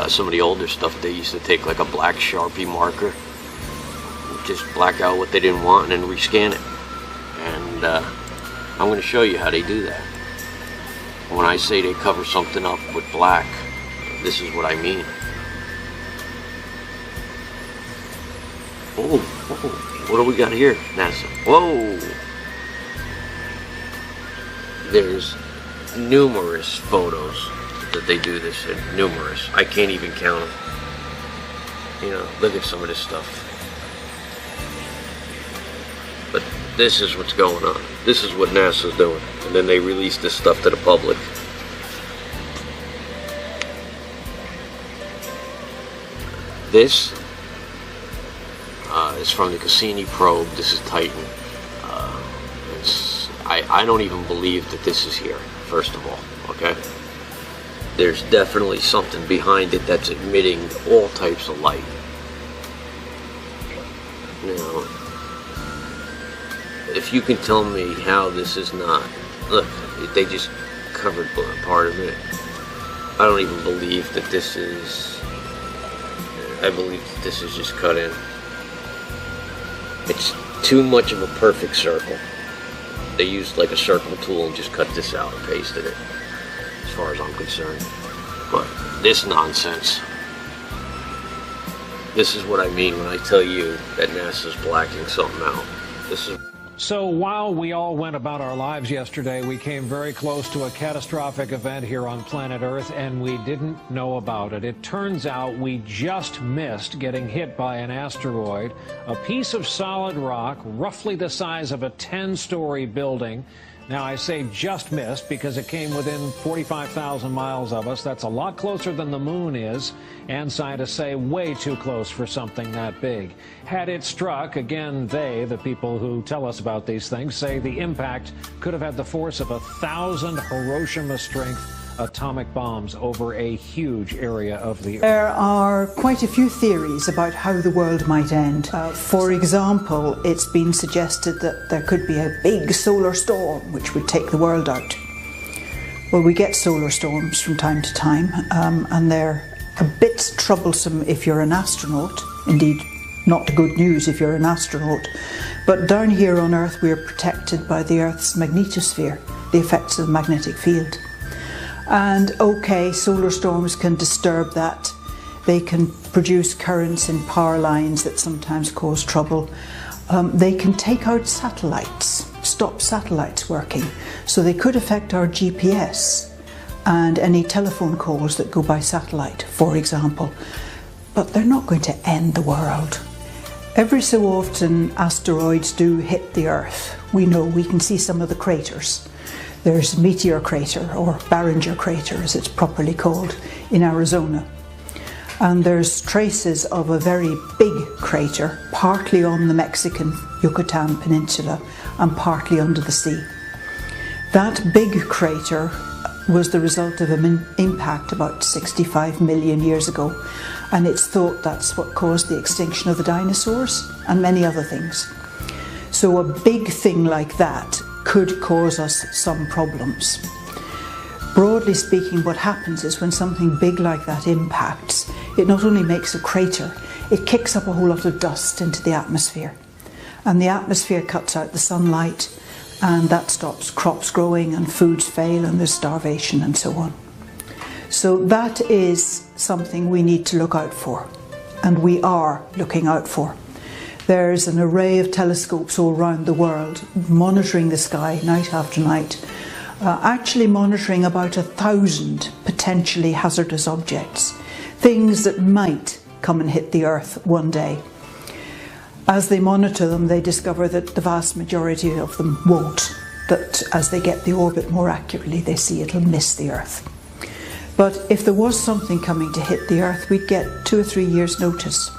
some of the older stuff, they used to take like a black Sharpie marker, just black out what they didn't want and then rescan it. And I'm going to show you how they do that. When I say they cover something up with black, this is what I mean. Oh, what do we got here, NASA? Whoa! There's numerous photos that they do this in. Numerous. I can't even count them. You know, look at some of this stuff. But this is what's going on. This is what NASA's doing. And then they release this stuff to the public. This is from the Cassini probe. This is Titan. I don't even believe that this is here, first of all, okay? There's definitely something behind it that's emitting all types of light. Now, if you can tell me how this is not, look, they just covered part of it. I don't even believe that this is, I believe that this is just cut in. It's too much of a perfect circle. They used like a circle tool and just cut this out and pasted it, as far as I'm concerned. But this nonsense, this is what I mean when I tell you that NASA's blacking something out. This is. So while we all went about our lives yesterday, we came very close to a catastrophic event here on planet Earth, and we didn't know about it. It turns out we just missed getting hit by an asteroid, a piece of solid rock, roughly the size of a 10-story building. Now, I say just missed because it came within 45,000 miles of us. That's a lot closer than the moon is, and scientists say way too close for something that big. Had it struck, again, the people who tell us about these things, say the impact could have had the force of 1,000 Hiroshima-strength atomic bombs over a huge area of the Earth. There are quite a few theories about how the world might end. For example, it's been suggested that there could be a big solar storm which would take the world out. Well, we get solar storms from time to time, and they're a bit troublesome if you're an astronaut. Indeed, not good news if you're an astronaut. But down here on Earth, we're protected by the Earth's magnetosphere, the effects of the magnetic field. And okay, solar storms can disturb that. They can produce currents in power lines that sometimes cause trouble. They can take out satellites, stop satellites working. So they could affect our GPS and any telephone calls that go by satellite, for example. But they're not going to end the world. Every so often, asteroids do hit the Earth. We know, we can see some of the craters. There's Meteor Crater, or Barringer Crater as it's properly called, in Arizona. And there's traces of a very big crater, partly on the Mexican Yucatan Peninsula and partly under the sea. That big crater was the result of an impact about 65 million years ago, and it's thought that's what caused the extinction of the dinosaurs and many other things. So a big thing like that could cause us some problems. Broadly speaking, what happens is when something big like that impacts, it not only makes a crater, it kicks up a whole lot of dust into the atmosphere. And the atmosphere cuts out the sunlight, and that stops crops growing and foods fail and there's starvation and so on. So that is something we need to look out for, and we are looking out for. There's an array of telescopes all around the world monitoring the sky night after night, actually monitoring about 1,000 potentially hazardous objects, things that might come and hit the Earth one day. As they monitor them, they discover that the vast majority of them won't, that as they get the orbit more accurately, they see it'll miss the Earth. But if there was something coming to hit the Earth, we'd get 2 or 3 years' notice.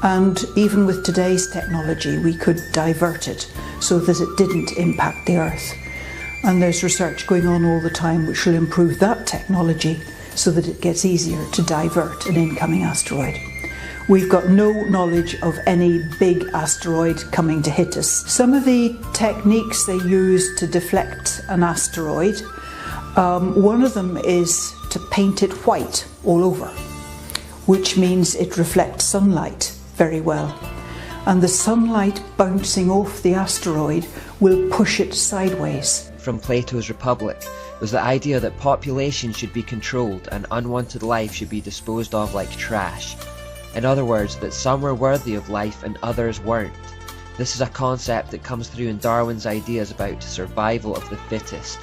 And even with today's technology, we could divert it so that it didn't impact the Earth. And there's research going on all the time which will improve that technology so that it gets easier to divert an incoming asteroid. We've got no knowledge of any big asteroid coming to hit us. Some of the techniques they use to deflect an asteroid, one of them is to paint it white all over. which means it reflects sunlight very well. And the sunlight bouncing off the asteroid will push it sideways. From Plato's Republic was the idea that population should be controlled and unwanted life should be disposed of like trash. In other words, that some were worthy of life and others weren't. This is a concept that comes through in Darwin's ideas about survival of the fittest.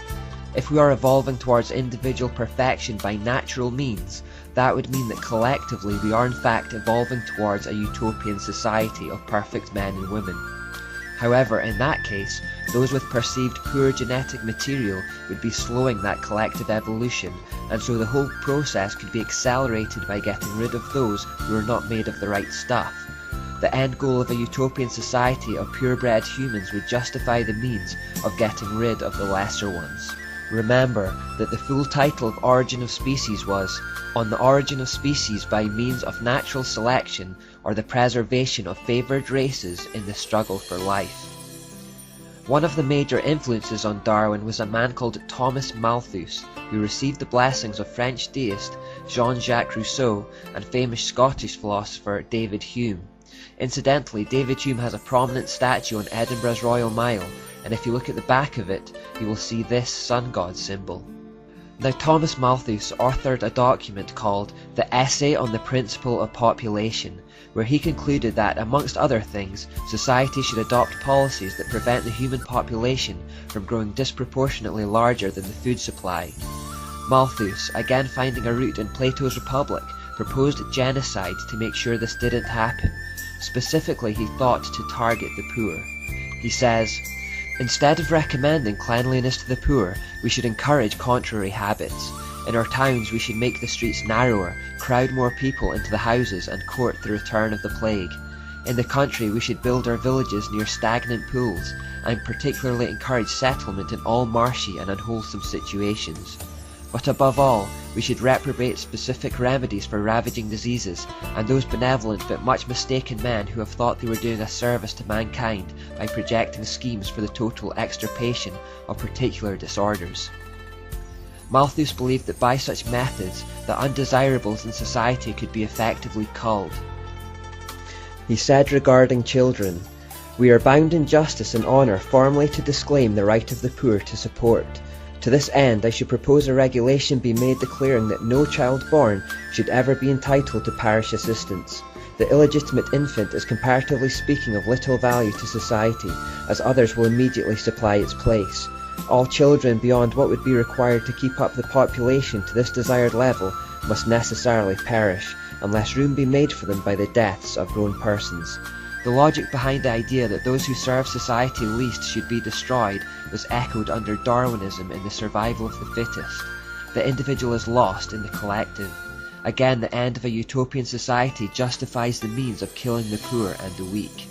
If we are evolving towards individual perfection by natural means, that would mean that collectively we are in fact evolving towards a utopian society of perfect men and women. However, in that case, those with perceived poor genetic material would be slowing that collective evolution, and so the whole process could be accelerated by getting rid of those who are not made of the right stuff. The end goal of a utopian society of purebred humans would justify the means of getting rid of the lesser ones. Remember that the full title of Origin of Species was On the Origin of Species by Means of Natural Selection or the Preservation of Favoured Races in the Struggle for Life. One of the major influences on Darwin was a man called Thomas Malthus, who received the blessings of French deist Jean-Jacques Rousseau and famous Scottish philosopher David Hume. Incidentally, David Hume has a prominent statue on Edinburgh's Royal Mile, and if you look at the back of it, you will see this sun god symbol. Now, Thomas Malthus authored a document called The Essay on the Principle of Population, where he concluded that, amongst other things, society should adopt policies that prevent the human population from growing disproportionately larger than the food supply. Malthus, again finding a root in Plato's Republic, proposed genocide to make sure this didn't happen. Specifically, he thought to target the poor. He says, "Instead of recommending cleanliness to the poor, we should encourage contrary habits. In our towns we should make the streets narrower, crowd more people into the houses and court the return of the plague. In the country we should build our villages near stagnant pools, and particularly encourage settlement in all marshy and unwholesome situations. But above all, we should reprobate specific remedies for ravaging diseases, and those benevolent but much mistaken men who have thought they were doing a service to mankind by projecting schemes for the total extirpation of particular disorders." Malthus believed that by such methods, the undesirables in society could be effectively culled. He said regarding children, "We are bound in justice and honour formally to disclaim the right of the poor to support. To this end, I should propose a regulation be made declaring that no child born should ever be entitled to parish assistance. The illegitimate infant is comparatively speaking of little value to society, as others will immediately supply its place. All children beyond what would be required to keep up the population to this desired level must necessarily perish, unless room be made for them by the deaths of grown persons." The logic behind the idea that those who serve society least should be destroyed was echoed under Darwinism in the survival of the fittest. The individual is lost in the collective. Again, the end of a utopian society justifies the means of killing the poor and the weak.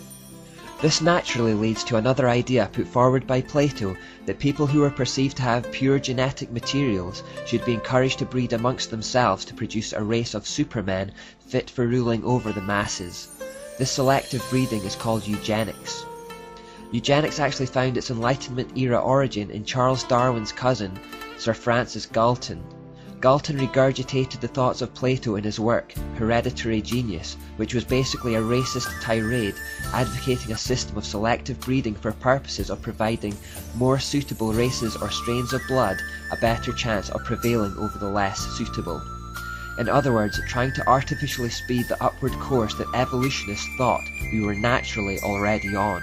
This naturally leads to another idea put forward by Plato, that people who are perceived to have pure genetic materials should be encouraged to breed amongst themselves to produce a race of supermen fit for ruling over the masses. This selective breeding is called eugenics. Eugenics actually found its Enlightenment-era origin in Charles Darwin's cousin, Sir Francis Galton. Galton regurgitated the thoughts of Plato in his work, Hereditary Genius, which was basically a racist tirade advocating a system of selective breeding for purposes of providing more suitable races or strains of blood a better chance of prevailing over the less suitable. In other words, trying to artificially speed the upward course that evolutionists thought we were naturally already on.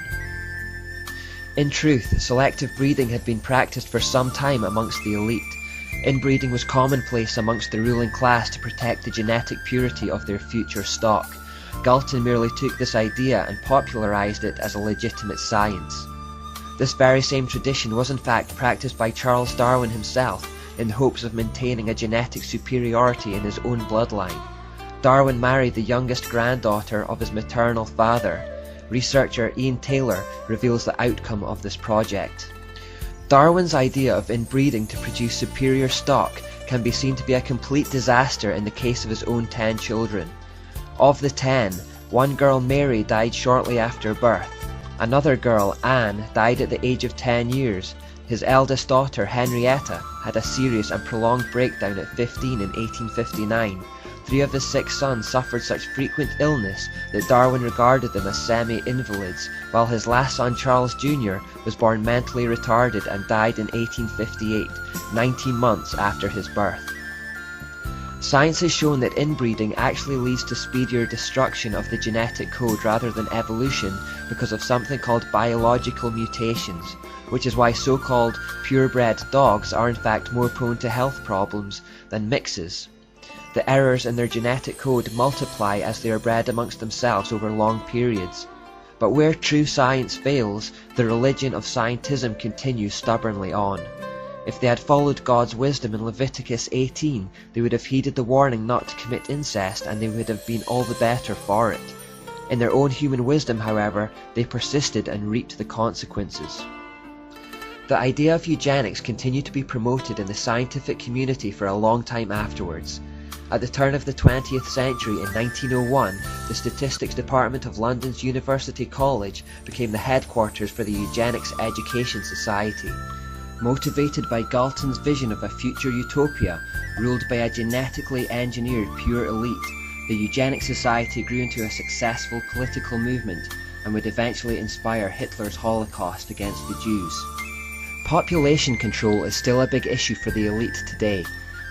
In truth, selective breeding had been practiced for some time amongst the elite. Inbreeding was commonplace amongst the ruling class to protect the genetic purity of their future stock. Galton merely took this idea and popularized it as a legitimate science. This very same tradition was in fact practiced by Charles Darwin himself, in hopes of maintaining a genetic superiority in his own bloodline. Darwin married the youngest granddaughter of his maternal father. Researcher Ian Taylor reveals the outcome of this project. Darwin's idea of inbreeding to produce superior stock can be seen to be a complete disaster in the case of his own 10 children. Of the 10, one girl, Mary, died shortly after birth. Another girl, Anne, died at the age of 10 years. His eldest daughter, Henrietta, had a serious and prolonged breakdown at 15 in 1859. 3 of his 6 sons suffered such frequent illness that Darwin regarded them as semi-invalids, while his last son Charles Jr. was born mentally retarded and died in 1858, 19 months after his birth. Science has shown that inbreeding actually leads to speedier destruction of the genetic code rather than evolution because of something called biological mutations, which is why so-called purebred dogs are in fact more prone to health problems than mixes. The errors in their genetic code multiply as they are bred amongst themselves over long periods. But where true science fails, the religion of scientism continues stubbornly on. If they had followed God's wisdom in Leviticus 18, they would have heeded the warning not to commit incest, and they would have been all the better for it. In their own human wisdom, however, they persisted and reaped the consequences. The idea of eugenics continued to be promoted in the scientific community for a long time afterwards. At the turn of the 20th century, in 1901, the Statistics Department of London's University College became the headquarters for the Eugenics Education Society. Motivated by Galton's vision of a future utopia, ruled by a genetically engineered pure elite, the Eugenics Society grew into a successful political movement and would eventually inspire Hitler's Holocaust against the Jews. Population control is still a big issue for the elite today.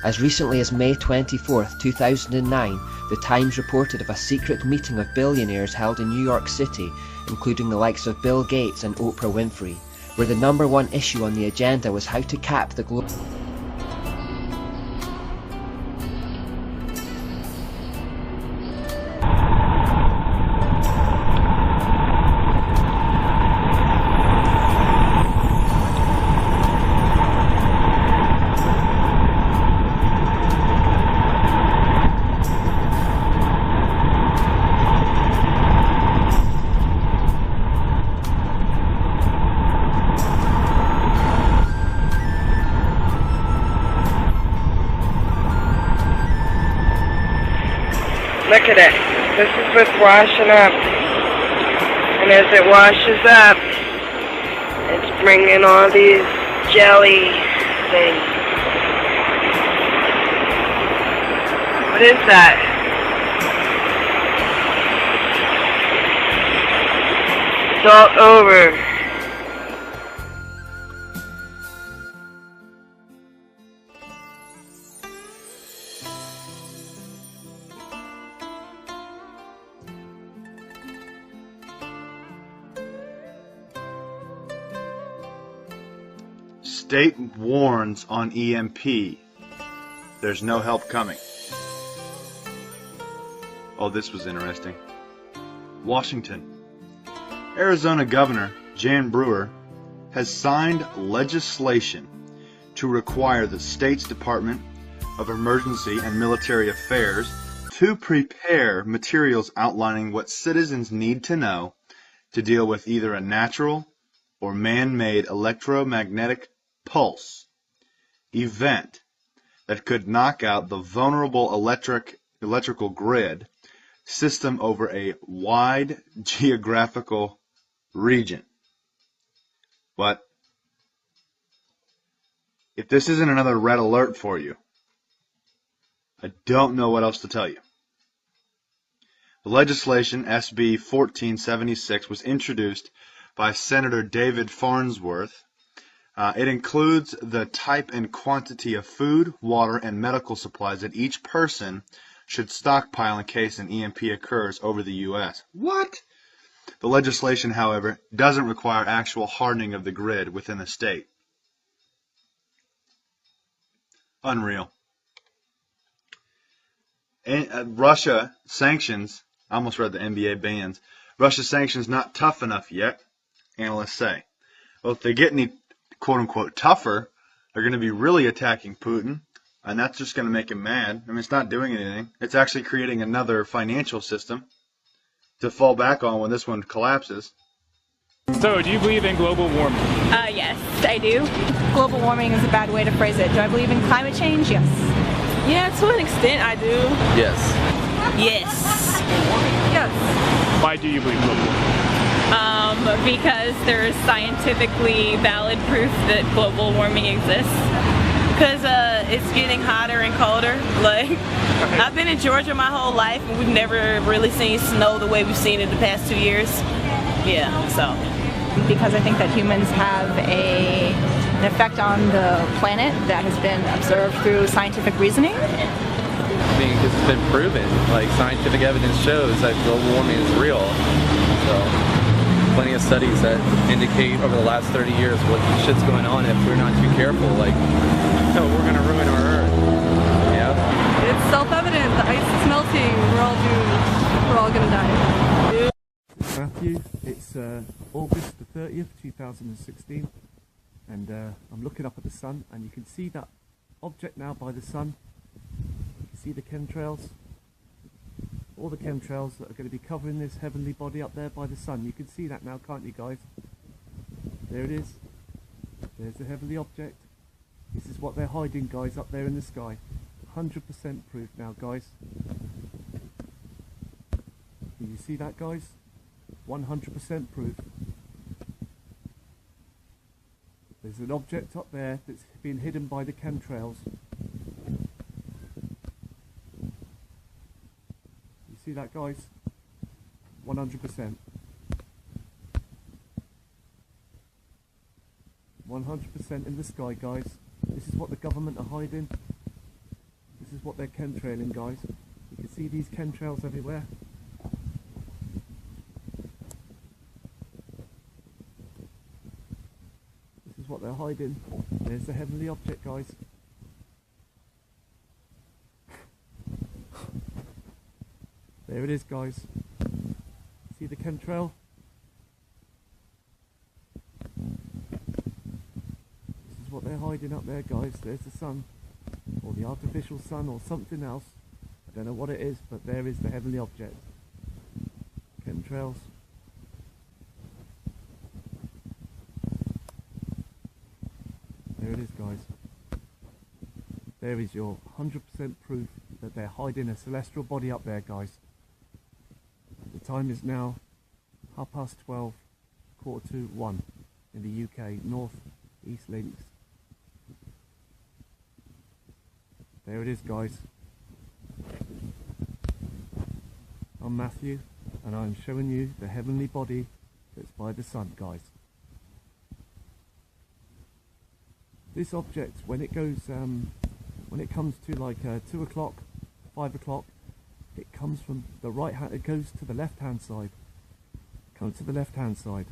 As recently as May 24, 2009, The Times reported of a secret meeting of billionaires held in New York City, including the likes of Bill Gates and Oprah Winfrey, where the #1 issue on the agenda was how to cap the global Look at it. This is what's washing up. And as it washes up, it's bringing all these jelly things. What is that? It's all over. State warns on EMP. There's no help coming. Oh, this was interesting. Washington. Arizona Governor Jan Brewer has signed legislation to require the state's Department of Emergency and Military Affairs to prepare materials outlining what citizens need to know to deal with either a natural or man-made electromagnetic pulse event that could knock out the vulnerable electrical grid system over a wide geographical region. But if this isn't another red alert for you, I don't know what else to tell you. The legislation, SB 1476, was introduced by Senator David Farnsworth. It includes the type and quantity of food, water, and medical supplies that each person should stockpile in case an EMP occurs over the U.S. What? The legislation, however, doesn't require actual hardening of the grid within the state. Unreal. And, Russia sanctions, I almost read the NBA bans, Russia sanctions not tough enough yet, analysts say. Well, if they get any quote-unquote tougher, they're going to be really attacking Putin, and that's just going to make him mad. I mean, it's not doing anything. It's actually creating another financial system to fall back on when this one collapses. So, do you believe in global warming? Yes, I do. Global warming is a bad way to phrase it. Do I believe in climate change? Yes. Yeah, to an extent I do. Yes. Yes. Yes. Why do you believe in global warming? Because there is scientifically valid proof that global warming exists. Because it's getting hotter and colder. Like, I've been in Georgia my whole life, and we've never really seen snow the way we've seen it the past 2 years. Yeah, so. Because I think that humans have an effect on the planet that has been observed through scientific reasoning. I mean, because it's been proven, like scientific evidence shows that global warming is real. So, plenty of studies that indicate over the last 30 years what shit's going on if we're not too careful. Like, no, we're gonna ruin our Earth. Yeah. It's self-evident. The ice is melting. We're all doomed. We're all gonna die. Matthew, it's August the 30th, 2016, and I'm looking up at the sun, and you can see that object now by the sun. You can see the chemtrails, all the chemtrails that are going to be covering this heavenly body up there by the sun. You can see that now, can't you guys? There it is. There's the heavenly object. This is what they're hiding, guys, up there in the sky. 100% proof now, guys. Can you see that, guys? 100% proof. There's an object up there that's been hidden by the chemtrails. You see that, guys? 100%. 100% in the sky, guys. This is what the government are hiding. This is what they're chemtrailing, guys. You can see these chemtrails everywhere. This is what they're hiding. There's the heavenly object, guys. There it is, guys. See the chemtrail? This is what they're hiding up there, guys. There's the sun, or the artificial sun, or something else. I don't know what it is, but there is the heavenly object. Chemtrails. There it is, guys. There is your 100% proof that they're hiding a celestial body up there, guys. The time is now 12:30, 1:45 in the UK, North East Links. There it is, guys. I'm Matthew, and I'm showing you the heavenly body that's by the sun, guys. This object, when it goes, when it comes to like 2 o'clock, 5 o'clock, it comes from the right hand. It goes to the left-hand side. Comes to the left-hand side.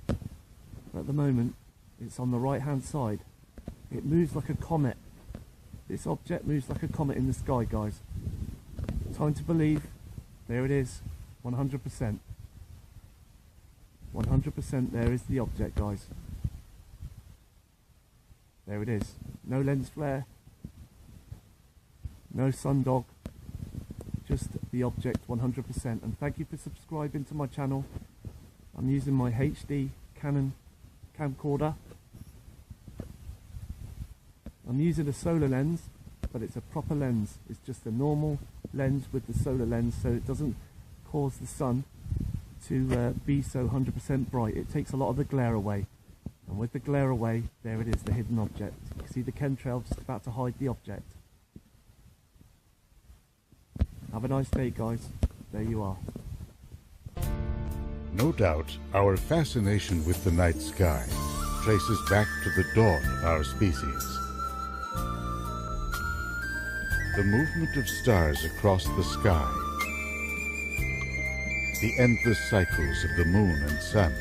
At the moment, it's on the right-hand side. It moves like a comet. This object moves like a comet in the sky, guys. Time to believe. There it is. 100%. 100%. There is the object, guys. There it is. No lens flare. No sundog. Just the object 100%. And thank you for subscribing to my channel. I'm using my HD Canon camcorder. I'm using a solar lens, but it's a proper lens. It's just a normal lens with the solar lens, so it doesn't cause the sun to be so 100% bright. It takes a lot of the glare away. And with the glare away, there it is, the hidden object. You can see the chemtrail just about to hide the object. Have a nice day, guys. There you are. No doubt, our fascination with the night sky traces back to the dawn of our species. The movement of stars across the sky, the endless cycles of the moon and sun,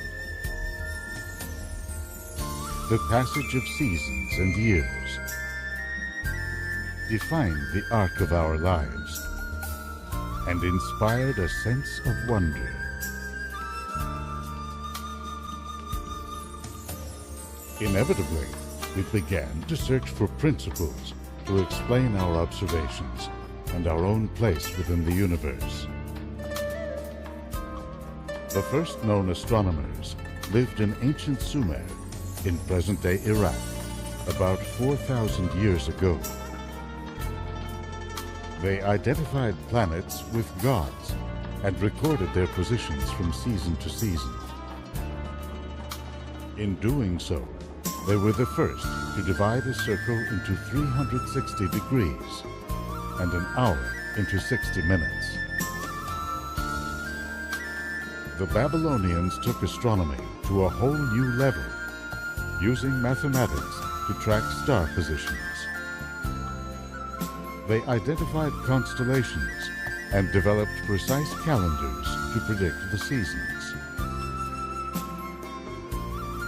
the passage of seasons and years defined the arc of our lives and inspired a sense of wonder. Inevitably, we began to search for principles to explain our observations and our own place within the universe. The first known astronomers lived in ancient Sumer in present-day Iraq about 4,000 years ago. They identified planets with gods and recorded their positions from season to season. In doing so, They were the first to divide a circle into 360 degrees and an hour into 60 minutes. The Babylonians took astronomy to a whole new level, using mathematics to track star positions. They identified constellations and developed precise calendars to predict the seasons.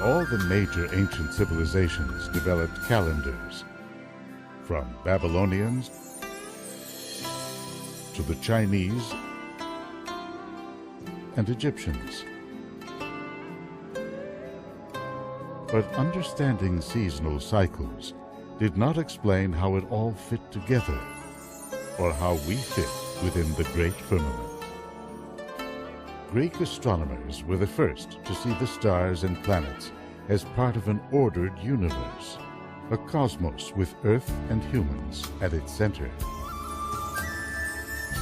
All the major ancient civilizations developed calendars, from Babylonians to the Chinese and Egyptians. But understanding seasonal cycles did not explain how it all fit together, or how we fit within the great firmament. Greek astronomers were the first to see the stars and planets as part of an ordered universe, a cosmos with Earth and humans at its center.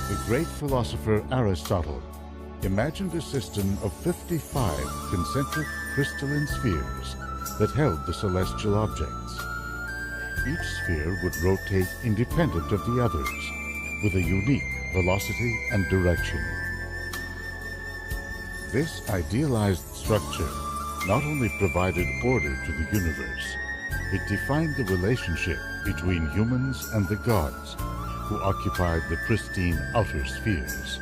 The great philosopher Aristotle imagined a system of 55 concentric crystalline spheres that held the celestial objects. Each sphere would rotate independent of the others, with a unique velocity and direction. This idealized structure not only provided order to the universe, it defined the relationship between humans and the gods, who occupied the pristine outer spheres.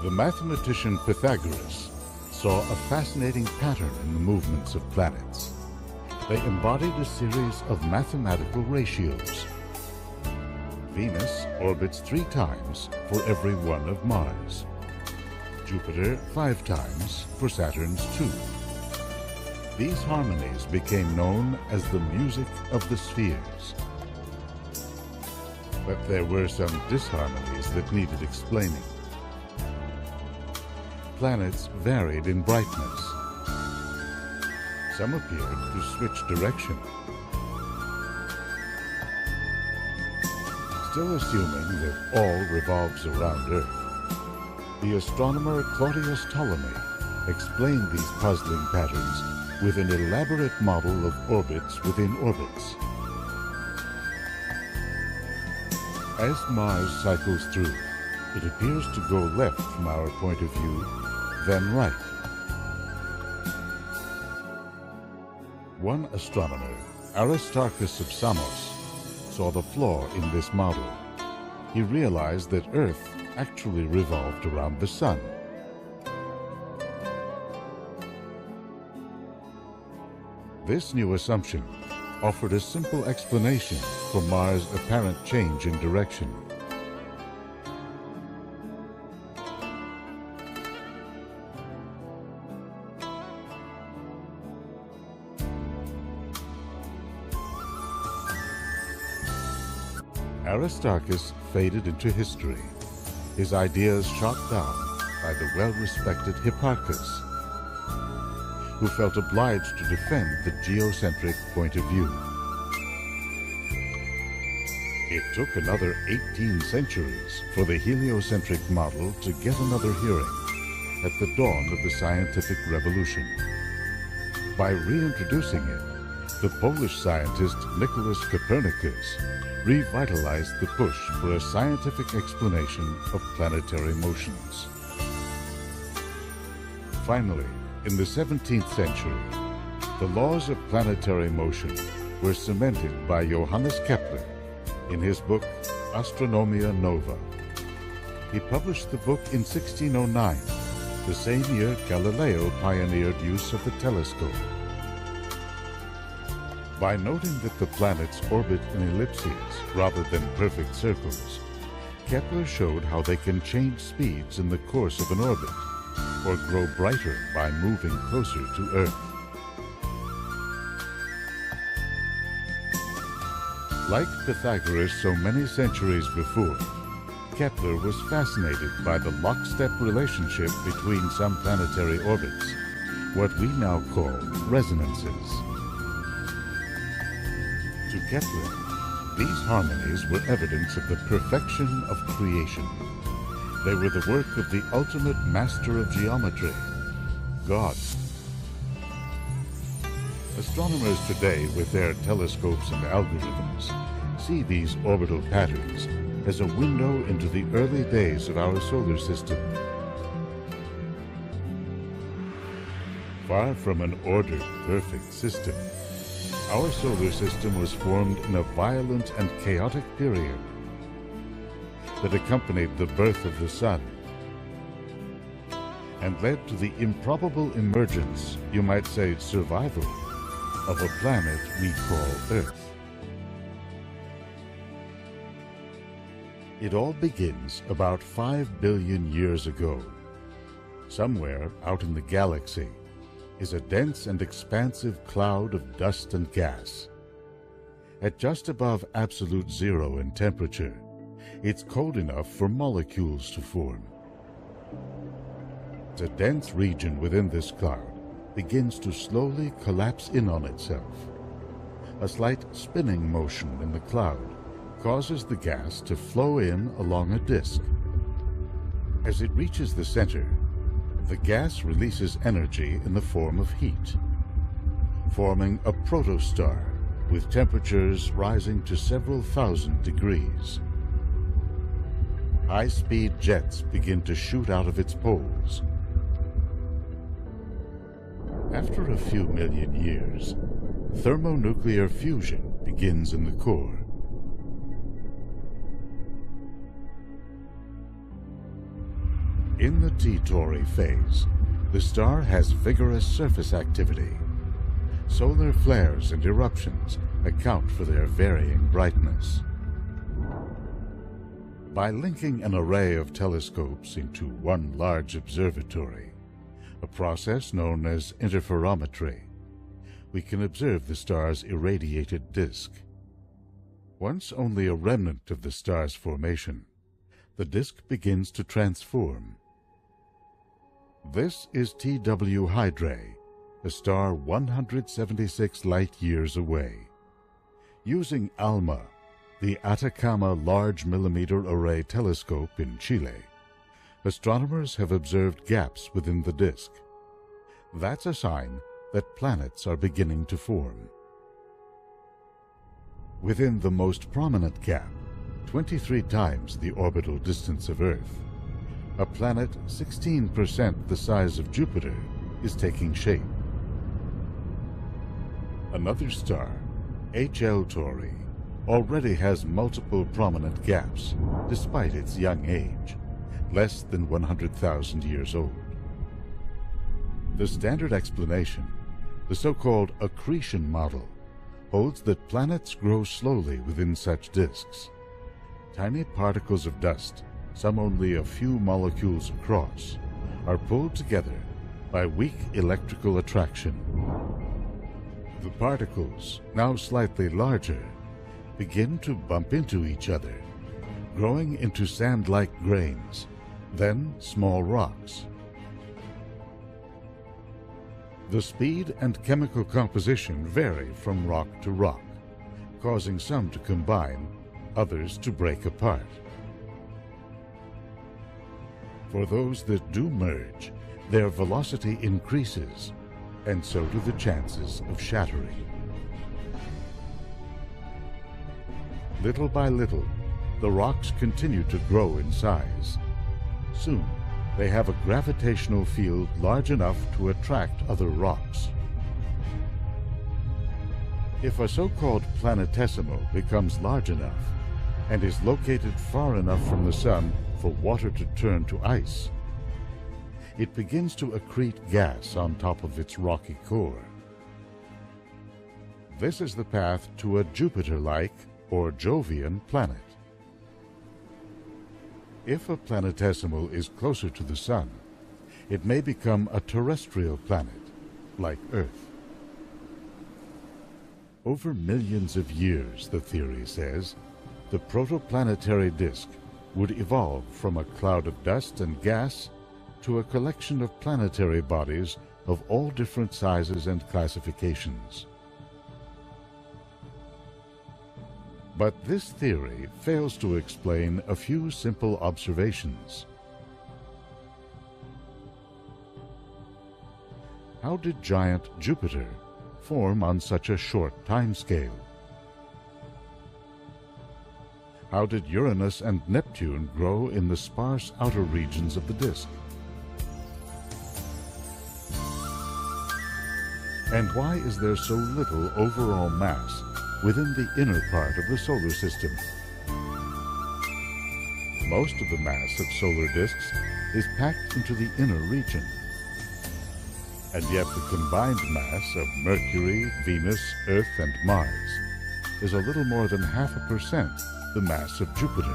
The mathematician Pythagoras saw a fascinating pattern in the movements of planets. They embodied a series of mathematical ratios. Venus orbits 3 times for every one of Mars. Jupiter 5 times for Saturn's 2. These harmonies became known as the music of the spheres. But there were some disharmonies that needed explaining. Planets varied in brightness. Some appeared to switch direction. Still assuming that all revolves around Earth, the astronomer Claudius Ptolemy explained these puzzling patterns with an elaborate model of orbits within orbits. As Mars cycles through, it appears to go left from our point of view, then right. One astronomer, Aristarchus of Samos, saw the flaw in this model. He realized that Earth actually revolved around the Sun. This new assumption offered a simple explanation for Mars' apparent change in direction. Aristarchus faded into history, his ideas shot down by the well-respected Hipparchus, who felt obliged to defend the geocentric point of view. It took another 18 centuries for the heliocentric model to get another hearing at the dawn of the scientific revolution. By reintroducing it, the Polish scientist Nicholas Copernicus revitalized the push for a scientific explanation of planetary motions. Finally, in the 17th century, the laws of planetary motion were cemented by Johannes Kepler in his book Astronomia Nova. He published the book in 1609, the same year Galileo pioneered use of the telescope. By noting that the planets orbit in ellipses rather than perfect circles, Kepler showed how they can change speeds in the course of an orbit, or grow brighter by moving closer to Earth. Like Pythagoras so many centuries before, Kepler was fascinated by the lockstep relationship between some planetary orbits, what we now call resonances. To Kepler, these harmonies were evidence of the perfection of creation. They were the work of the ultimate master of geometry, God. Astronomers today, with their telescopes and algorithms, see these orbital patterns as a window into the early days of our solar system. Far from an ordered, perfect system, our solar system was formed in a violent and chaotic period that accompanied the birth of the sun and led to the improbable emergence, you might say survival, of a planet we call Earth. It all begins about 5 billion years ago. Somewhere out in the galaxy is a dense and expansive cloud of dust and gas. At just above absolute zero in temperature, it's cold enough for molecules to form. The dense region within this cloud begins to slowly collapse in on itself. A slight spinning motion in the cloud causes the gas to flow in along a disk. As it reaches the center, the gas releases energy in the form of heat, forming a protostar with temperatures rising to several thousand degrees. High-speed jets begin to shoot out of its poles. After a few million years, thermonuclear fusion begins in the core. In the T-Tauri phase, the star has vigorous surface activity. Solar flares and eruptions account for their varying brightness. By linking an array of telescopes into one large observatory, a process known as interferometry, we can observe the star's irradiated disk. Once only a remnant of the star's formation, the disk begins to transform. This is TW Hydrae, a star 176 light-years away. Using ALMA, the Atacama Large Millimeter Array Telescope in Chile, astronomers have observed gaps within the disk. That's a sign that planets are beginning to form. Within the most prominent gap, 23 times the orbital distance of Earth, a planet 16% the size of Jupiter is taking shape. Another star, HL Tauri, already has multiple prominent gaps, despite its young age, less than 100,000 years old. The standard explanation, the so-called accretion model, holds that planets grow slowly within such disks. Tiny particles of dust, some only a few molecules across, are pulled together by weak electrical attraction. The particles, now slightly larger, begin to bump into each other, growing into sand-like grains, then small rocks. The speed and chemical composition vary from rock to rock, causing some to combine, others to break apart. For those that do merge, their velocity increases, and so do the chances of shattering. Little by little, the rocks continue to grow in size. Soon, they have a gravitational field large enough to attract other rocks. If a so-called planetesimal becomes large enough and is located far enough from the Sun for water to turn to ice, it begins to accrete gas on top of its rocky core. This is the path to a Jupiter-like or Jovian planet. If a planetesimal is closer to the Sun, it may become a terrestrial planet, like Earth. Over millions of years, the theory says, the protoplanetary disk would evolve from a cloud of dust and gas to a collection of planetary bodies of all different sizes and classifications. But this theory fails to explain a few simple observations. How did giant Jupiter form on such a short time scale? How did Uranus and Neptune grow in the sparse outer regions of the disk? And why is there so little overall mass within the inner part of the solar system? Most of the mass of solar disks is packed into the inner region. And yet the combined mass of Mercury, Venus, Earth, and Mars is a little more than 0.5% the mass of Jupiter.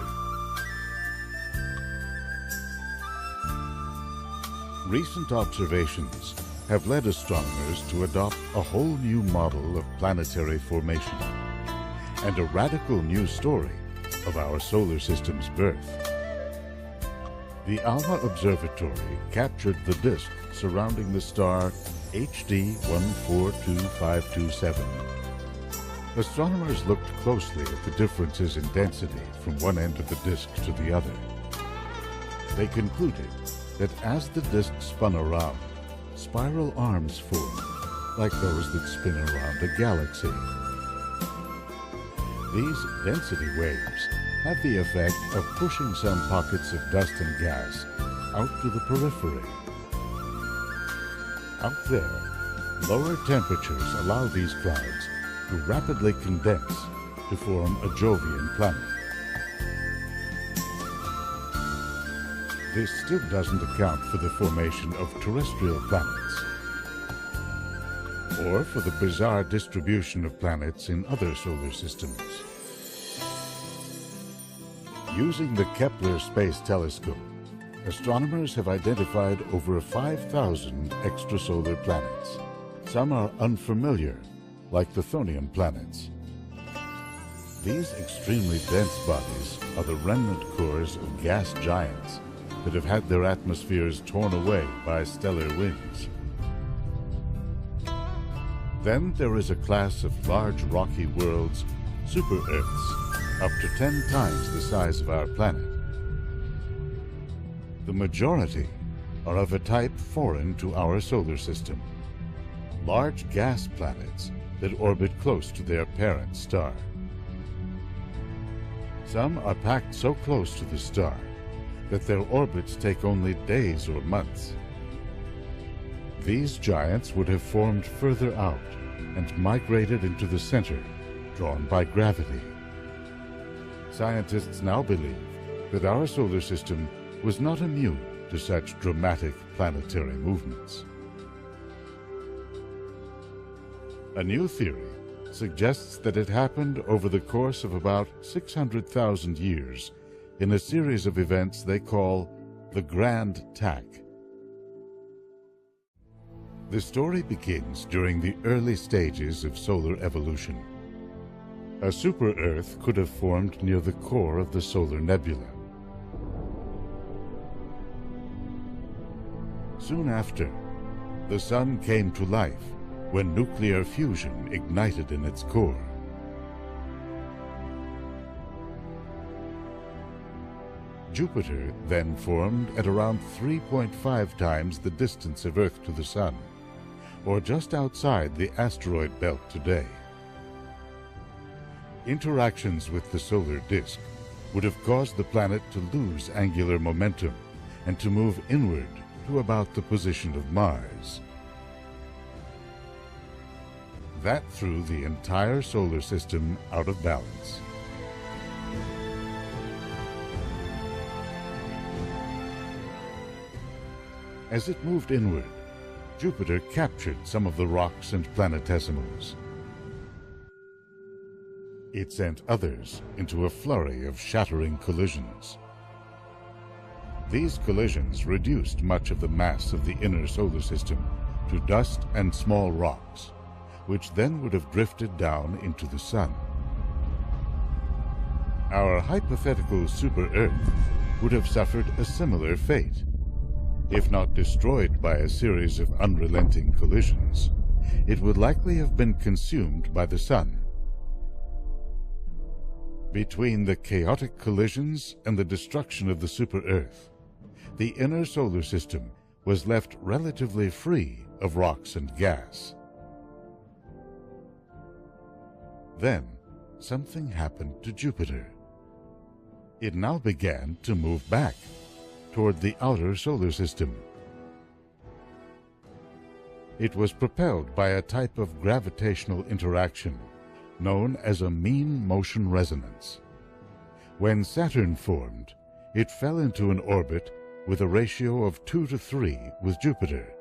Recent observations have led astronomers to adopt a whole new model of planetary formation and a radical new story of our solar system's birth. The ALMA Observatory captured the disk surrounding the star HD 142527. Astronomers looked closely at the differences in density from one end of the disk to the other. They concluded that as the disk spun around, spiral arms formed, like those that spin around a galaxy. These density waves have the effect of pushing some pockets of dust and gas out to the periphery. Out there, lower temperatures allow these clouds to rapidly condense to form a Jovian planet. This still doesn't account for the formation of terrestrial planets, or for the bizarre distribution of planets in other solar systems. Using the Kepler Space Telescope, astronomers have identified over 5,000 extrasolar planets. Some are unfamiliar, like the Chthonian planets. These extremely dense bodies are the remnant cores of gas giants that have had their atmospheres torn away by stellar winds. Then there is a class of large rocky worlds, super-Earths, up to 10 times the size of our planet. The majority are of a type foreign to our solar system, large gas planets that orbit close to their parent star. Some are packed so close to the star that their orbits take only days or months. These giants would have formed further out and migrated into the center, drawn by gravity. Scientists now believe that our solar system was not immune to such dramatic planetary movements. A new theory suggests that it happened over the course of about 600,000 years in a series of events they call the Grand Tack. The story begins during the early stages of solar evolution. A super-Earth could have formed near the core of the solar nebula. Soon after, the Sun came to life when nuclear fusion ignited in its core. Jupiter then formed at around 3.5 times the distance of Earth to the Sun, or just outside the asteroid belt today. Interactions with the solar disk would have caused the planet to lose angular momentum and to move inward to about the position of Mars. That threw the entire solar system out of balance. As it moved inward, Jupiter captured some of the rocks and planetesimals. It sent others into a flurry of shattering collisions. These collisions reduced much of the mass of the inner solar system to dust and small rocks, which then would have drifted down into the Sun. Our hypothetical super-Earth would have suffered a similar fate. If not destroyed by a series of unrelenting collisions, it would likely have been consumed by the Sun. Between the chaotic collisions and the destruction of the super-Earth, the inner solar system was left relatively free of rocks and gas. Then, something happened to Jupiter. It now began to move back toward the outer solar system. It was propelled by a type of gravitational interaction known as a mean motion resonance. When Saturn formed, it fell into an orbit with a ratio of 2 to 3 with Jupiter.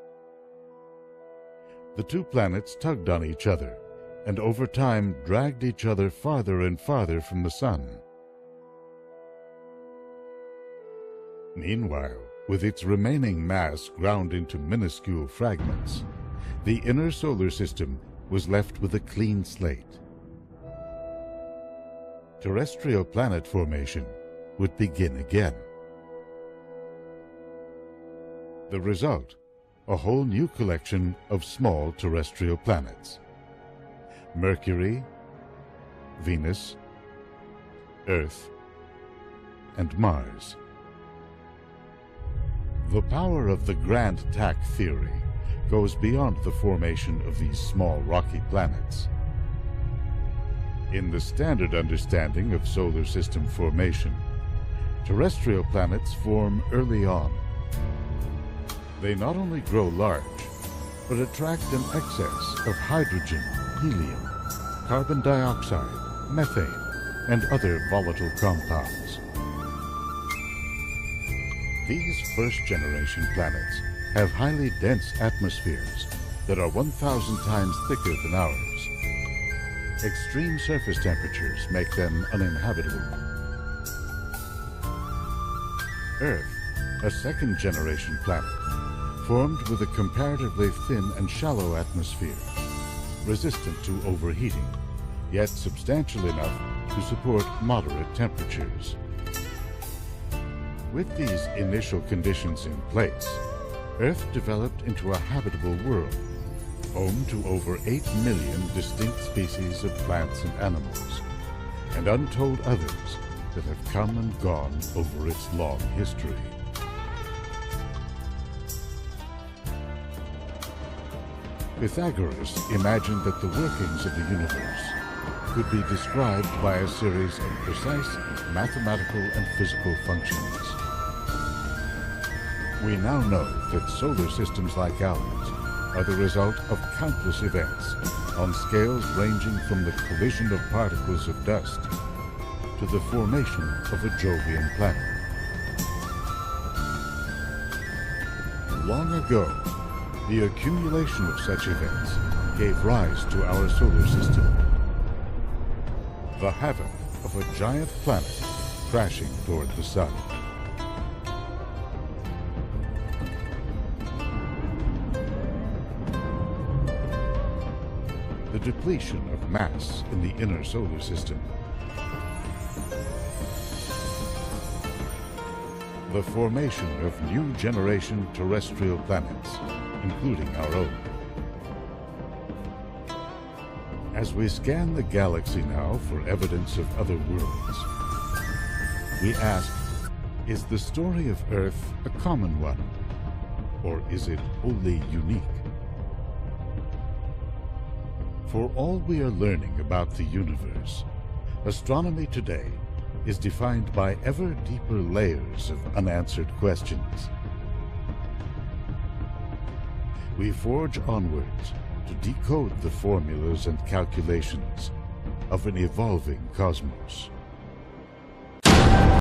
The two planets tugged on each other and over time dragged each other farther and farther from the Sun. Meanwhile, with its remaining mass ground into minuscule fragments, the inner solar system was left with a clean slate. Terrestrial planet formation would begin again. The result, a whole new collection of small terrestrial planets. Mercury, Venus, Earth, and Mars. The power of the grand tack theory goes beyond the formation of these small rocky planets. In the standard understanding of solar system formation, terrestrial planets form early on. They not only grow large, but attract an excess of hydrogen, helium, carbon dioxide, methane, and other volatile compounds. These first-generation planets have highly dense atmospheres that are 1,000 times thicker than ours. Extreme surface temperatures make them uninhabitable. Earth, a second-generation planet, formed with a comparatively thin and shallow atmosphere, resistant to overheating, yet substantial enough to support moderate temperatures. With these initial conditions in place, Earth developed into a habitable world, home to over 8 million distinct species of plants and animals, and untold others that have come and gone over its long history. Pythagoras imagined that the workings of the universe could be described by a series of precise mathematical and physical functions. We now know that solar systems like ours are the result of countless events on scales ranging from the collision of particles of dust to the formation of a Jovian planet. Long ago, the accumulation of such events gave rise to our solar system. The havoc of a giant planet crashing toward the Sun. The depletion of mass in the inner solar system. The formation of new generation terrestrial planets, including our own. As we scan the galaxy now for evidence of other worlds, we ask, is the story of Earth a common one, or is it wholly unique? For all we are learning about the universe, astronomy today is defined by ever deeper layers of unanswered questions. We forge onwards to decode the formulas and calculations of an evolving cosmos.